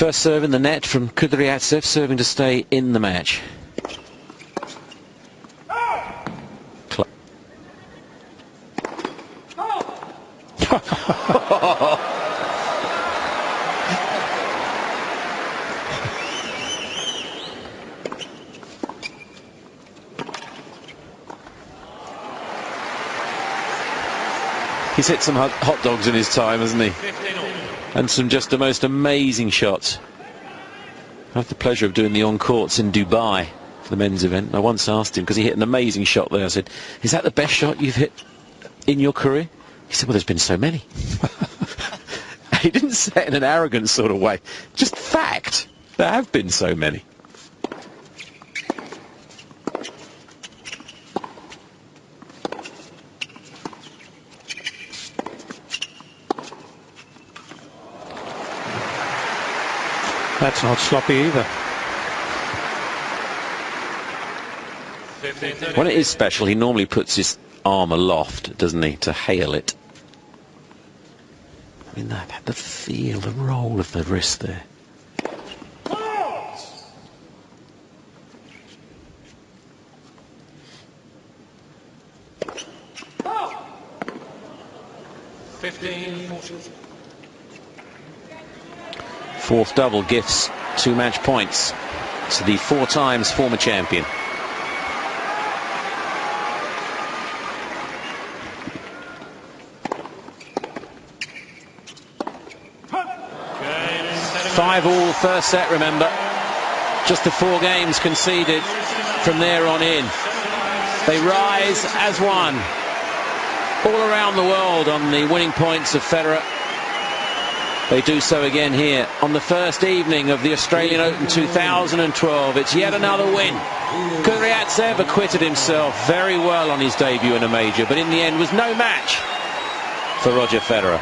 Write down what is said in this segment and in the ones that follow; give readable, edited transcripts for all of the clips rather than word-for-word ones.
First serve in the net from Kudryavtsev, serving to stay in the match. He's hit some hot dogs in his time, hasn't he? And some just the most amazing shots. I had the pleasure of doing the on-courts in Dubai for the men's event. And I once asked him, because he hit an amazing shot there, I said, is that the best shot you've hit in your career? He said, well, there's been so many. He didn't say it in an arrogant sort of way. Just fact. There have been so many. That's not sloppy either. When it is special, he normally puts his arm aloft, doesn't he, to hail it. I mean, the feel, the roll of the wrist there. Fourth double gifts 2 match points to the 4 times former champion. Five all first set, remember. Just the 4 games conceded from there on in. They rise as one. All around the world on the winning points of Federer. They do so again here on the first evening of the Australian Open 2012. It's yet another win. Kudryavtsev acquitted himself very well on his debut in a major, but in the end was no match for Roger Federer.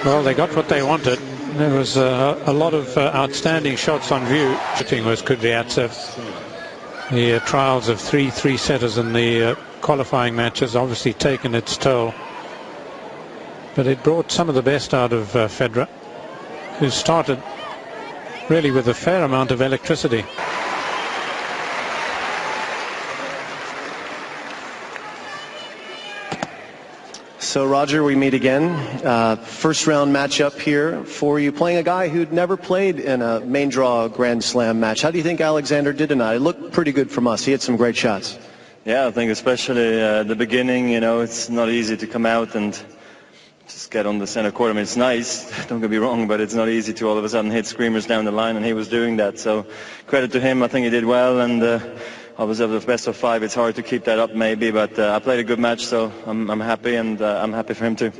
Well, they got what they wanted. There was a lot of outstanding shots on view. Shooting was Kudryavtsev. The trials of 3 three-setters in the qualifying matches obviously taken its toll. But it brought some of the best out of Federer, who started really with a fair amount of electricity. So, Roger, we meet again. First round matchup here for you, playing a guy who'd never played in a main draw Grand Slam match. How do you think Alexander did tonight? It looked pretty good from us. He had some great shots. Yeah, I think especially the beginning, you know, it's not easy to come out and just get on the center court. I mean, it's nice, don't get me wrong, but it's not easy to all of a sudden hit screamers down the line, and he was doing that. So credit to him. I think he did well, and obviously the best of 5, it's hard to keep that up maybe, but I played a good match, so I'm happy, and I'm happy for him too.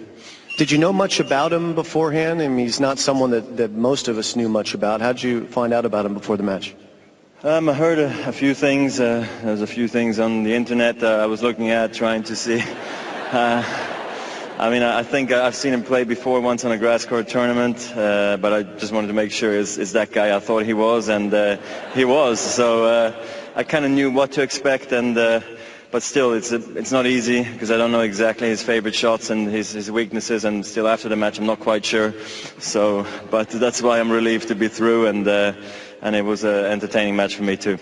Did you know much about him beforehand? I mean, he's not someone that most of us knew much about. How did you find out about him before the match? I heard a few things. There's a few things on the internet I was looking at, trying to see. I mean, I think I've seen him play before, once on a grass court tournament, but I just wanted to make sure is that guy I thought he was, and he was. So I kind of knew what to expect, and but still, it's not easy because I don't know exactly his favorite shots and his weaknesses, and still after the match I'm not quite sure. So, but that's why I'm relieved to be through, and it was an entertaining match for me too.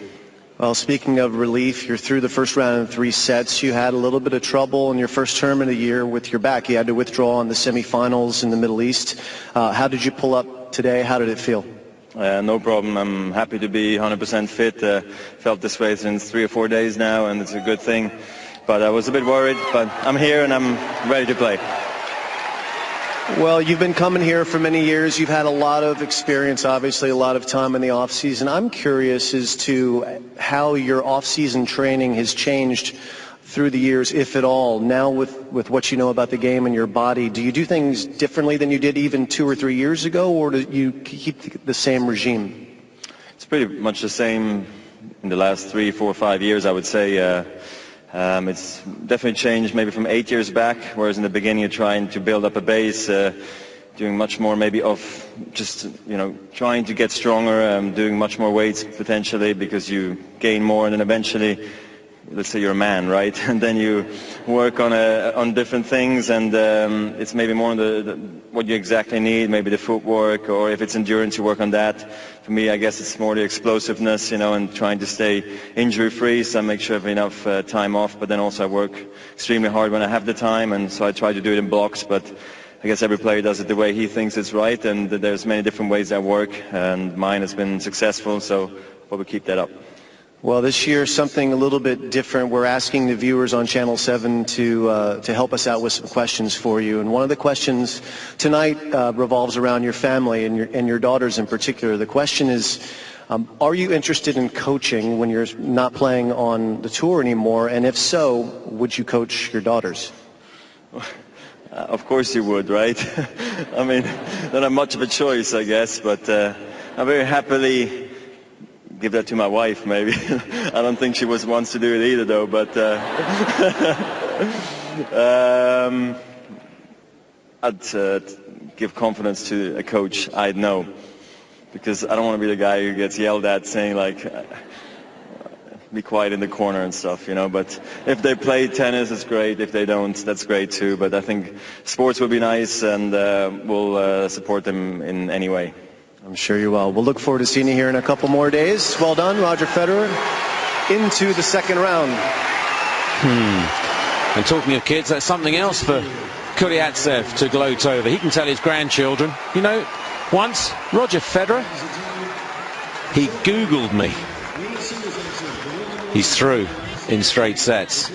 Well, speaking of relief, you're through the first round in 3 sets. You had a little bit of trouble in your first tournament of the year with your back. You had to withdraw in the semifinals in the Middle East. How did you pull up today? How did it feel? No problem. I'm happy to be 100% fit. Felt this way since 3 or 4 days now, and it's a good thing. But I was a bit worried, but I'm here and I'm ready to play. Well, you've been coming here for many years. You've had a lot of experience, obviously, a lot of time in the off-season. I'm curious as to how your off-season training has changed through the years, if at all. Now with what you know about the game and your body, do you do things differently than you did even 2 or 3 years ago, or do you keep the same regime? It's pretty much the same in the last 3, 4, 5 years, I would say. It's definitely changed maybe from 8 years back, whereas in the beginning you're trying to build up a base, doing much more maybe of just, you know, trying to get stronger, doing much more weights potentially because you gain more, and then eventually let's say you're a man, right? And then you work on different things, and it's maybe more on what you exactly need, maybe the footwork, or if it's endurance, you work on that. For me, I guess it's more the explosiveness, and trying to stay injury-free, so I make sure I have enough time off, but then also I work extremely hard when I have the time, and so I try to do it in blocks, but I guess every player does it the way he thinks it's right, and there's many different ways I work, and mine has been successful, so I'll probably keep that up. Well, this year something a little bit different. We're asking the viewers on Channel 7 to help us out with some questions for you. And one of the questions tonight revolves around your family and your daughters in particular. The question is, are you interested in coaching when you're not playing on the tour anymore? And if so, would you coach your daughters? Of course you would, right? I mean, don't have much of a choice, I guess, but I very happily give that to my wife, maybe. I don't think she wants to do it either, though, but I'd give confidence to a coach I'd know, because I don't want to be the guy who gets yelled at saying, like, be quiet in the corner and stuff, but if they play tennis, it's great. If they don't, that's great too, but I think sports would be nice, and we'll support them in any way. I'm sure you will. We'll look forward to seeing you here in a couple more days. Well done, Roger Federer, into the second round. And talking of kids, that's something else for Kudryavtsev to gloat over. He can tell his grandchildren, once Roger Federer, he Googled me. He's through in straight sets.